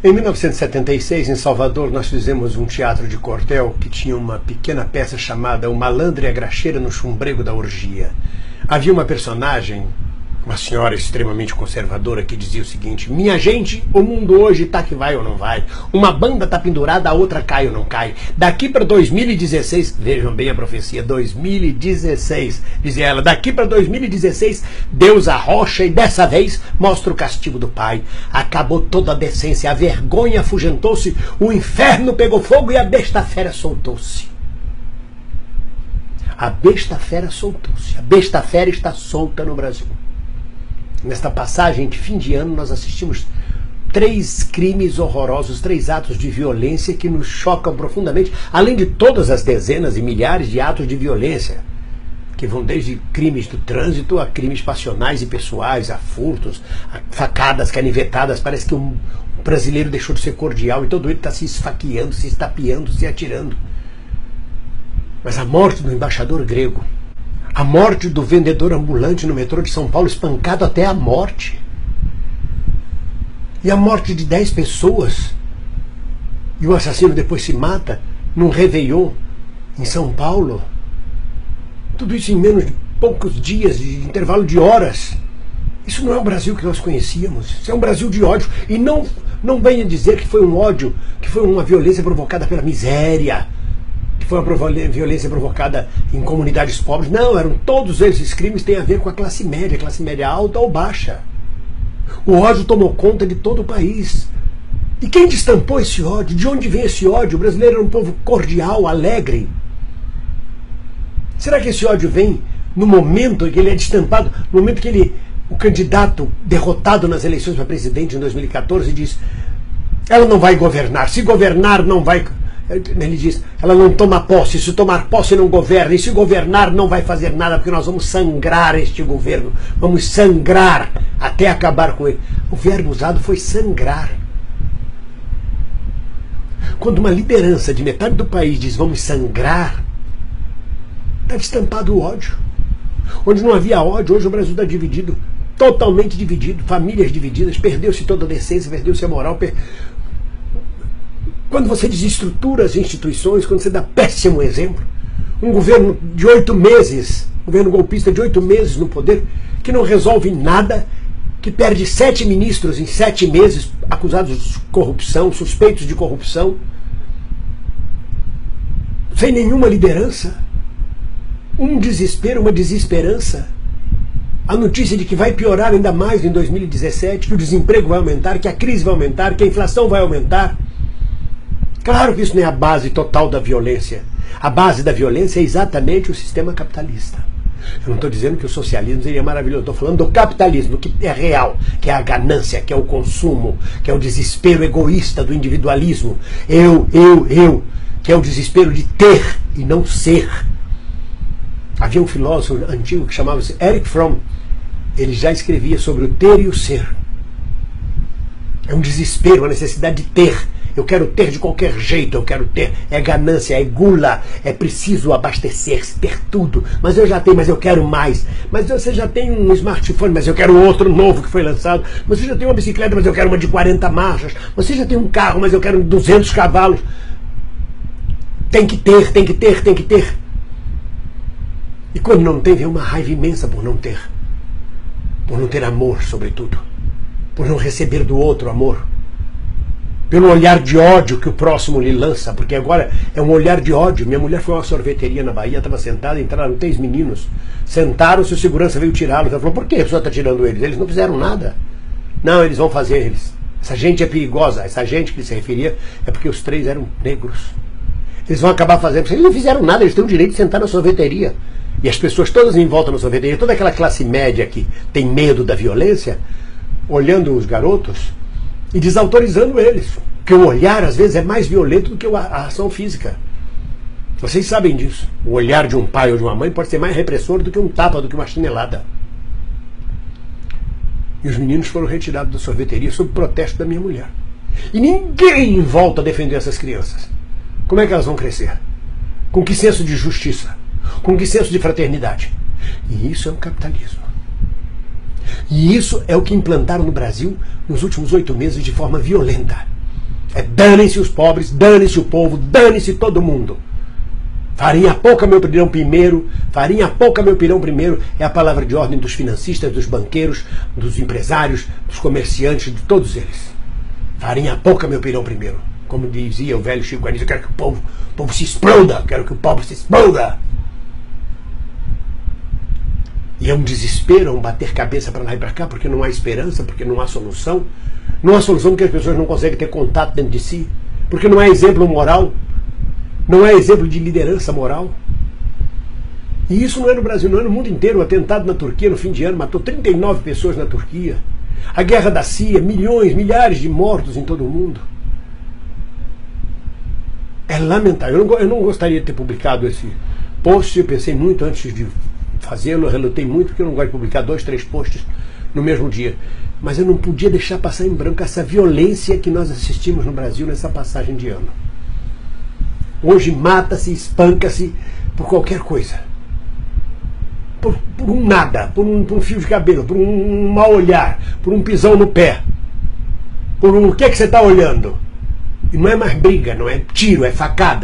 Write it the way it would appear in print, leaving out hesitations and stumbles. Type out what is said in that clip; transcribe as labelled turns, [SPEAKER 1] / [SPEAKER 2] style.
[SPEAKER 1] Em 1976, em Salvador, nós fizemos um teatro de cordel que tinha uma pequena peça chamada O Malandro e a Graxeira no Chumbrego da Orgia. Havia uma personagem, uma senhora extremamente conservadora, que dizia o seguinte: minha gente, o mundo hoje tá que vai ou não vai. Uma banda tá pendurada, a outra cai ou não cai. Daqui para 2016, vejam bem a profecia, 2016, dizia ela, daqui para 2016, Deus arrocha e dessa vez mostra o castigo do Pai. Acabou toda a decência, a vergonha afugentou-se, o inferno pegou fogo e a besta fera soltou-se. A besta fera soltou-se. A besta fera está solta no Brasil. Nesta passagem de fim de ano, nós assistimos 3 crimes horrorosos, 3 atos de violência que nos chocam profundamente, além de todas as dezenas e milhares de atos de violência, que vão desde crimes do trânsito a crimes passionais e pessoais, a furtos, a facadas, canivetadas. Parece que o brasileiro deixou de ser cordial e todo ele está se esfaqueando, se estapeando, se atirando. Mas a morte do embaixador grego, a morte do vendedor ambulante no metrô de São Paulo, espancado até a morte. E a morte de 10 pessoas. E o assassino depois se mata num réveillon em São Paulo. Tudo isso em menos de poucos dias, de intervalo de horas. Isso não é o Brasil que nós conhecíamos. Isso é um Brasil de ódio. E não venha dizer que foi um ódio, que foi uma violência provocada pela miséria, foi uma violência provocada em comunidades pobres. Não, todos esses crimes têm a ver com a classe média alta ou baixa. O ódio tomou conta de todo o país. E quem destampou esse ódio? De onde vem esse ódio? O brasileiro era um povo cordial, alegre. Será que esse ódio vem no momento em que ele é destampado, no momento que o candidato derrotado nas eleições para presidente em 2014 diz: ela não vai governar, se governar não vai... Ele diz, ela não toma posse, se tomar posse não governa, e se governar não vai fazer nada, porque nós vamos sangrar este governo, vamos sangrar até acabar com ele. O verbo usado foi sangrar. Quando uma liderança de metade do país diz vamos sangrar, está destampado o ódio. Onde não havia ódio, hoje o Brasil está dividido, totalmente dividido, famílias divididas, perdeu-se toda a decência, perdeu-se a moral. Quando você desestrutura as instituições, quando você dá péssimo exemplo, um governo de 8 meses, governo golpista de 8 meses no poder, que não resolve nada, que perde 7 ministros em 7 meses, acusados de corrupção, suspeitos de corrupção, sem nenhuma liderança, um desespero, uma desesperança, a notícia de que vai piorar ainda mais em 2017, que o desemprego vai aumentar, que a crise vai aumentar, que a inflação vai aumentar. Claro que isso não é a base total da violência. A base da violência é exatamente o sistema capitalista. Eu não estou dizendo que o socialismo seria maravilhoso, estou falando do capitalismo, do que é real, que é a ganância, que é o consumo, que é o desespero egoísta do individualismo. Eu, que é o desespero de ter e não ser. Havia um filósofo antigo que chamava-se Erich Fromm. Ele já escrevia sobre o ter e o ser. É um desespero, a necessidade de ter. Eu quero ter de qualquer jeito, eu quero ter. É ganância, é gula, é preciso abastecer-se, ter tudo. Mas eu já tenho, mas eu quero mais. Mas você já tem um smartphone, mas eu quero outro novo que foi lançado. Você já tem uma bicicleta, mas eu quero uma de 40 marchas. Você já tem um carro, mas eu quero 200 cavalos. Tem que ter, tem que ter, tem que ter. E quando não tem, vem uma raiva imensa por não ter. Por não ter amor, sobretudo. Por não receber do outro amor. Pelo olhar de ódio que o próximo lhe lança, porque agora é um olhar de ódio. Minha mulher foi a uma sorveteria na Bahia, estava sentada, entraram 3 meninos, sentaram-se, o segurança veio tirá-los. Ela falou, por que a pessoa está tirando eles? Eles não fizeram nada. Não, eles vão fazer eles. Essa gente é perigosa. Essa gente que ele se referia é porque os 3 eram negros. Eles vão acabar fazendo. Eles não fizeram nada, eles têm o direito de sentar na sorveteria. E as pessoas todas em volta na sorveteria, toda aquela classe média que tem medo da violência, olhando os garotos e desautorizando eles. Porque o olhar, às vezes, é mais violento do que a ação física. Vocês sabem disso. O olhar de um pai ou de uma mãe pode ser mais repressor do que um tapa, do que uma chinelada. E os meninos foram retirados da sorveteria sob protesto da minha mulher. E ninguém em volta defendeu essas crianças. Como é que elas vão crescer? Com que senso de justiça? Com que senso de fraternidade? E isso é o capitalismo. E isso é o que implantaram no Brasil nos últimos 8 meses de forma violenta. É dane-se os pobres, dane-se o povo, dane-se todo mundo. Farinha pouca meu pirão primeiro, farinha pouca meu pirão primeiro é a palavra de ordem dos financistas, dos banqueiros, dos empresários, dos comerciantes, de todos eles. Farinha pouca meu pirão primeiro. Como dizia o velho Chico Anísio, eu quero que o povo se exploda, quero que o povo se exploda. E é um desespero, é um bater cabeça para lá e para cá, porque não há esperança, porque não há solução. Não há solução porque as pessoas não conseguem ter contato dentro de si, porque não há exemplo moral. Não é exemplo de liderança moral. E isso não é no Brasil, não é no mundo inteiro. O atentado na Turquia no fim de ano matou 39 pessoas na Turquia. A guerra da Síria, milhões, milhares de mortos em todo o mundo. É lamentável. Eu não gostaria de ter publicado esse post. Eu pensei muito antes de fazê-lo, eu relutei muito, porque eu não gosto de publicar 2, 3 posts no mesmo dia. Mas eu não podia deixar passar em branco essa violência que nós assistimos no Brasil nessa passagem de ano. Hoje mata-se, espanca-se por qualquer coisa. Por um nada, por um fio de cabelo, por um mal olhar, por um pisão no pé. Por um o que é que você está olhando? E não é mais briga, não é tiro, é facada.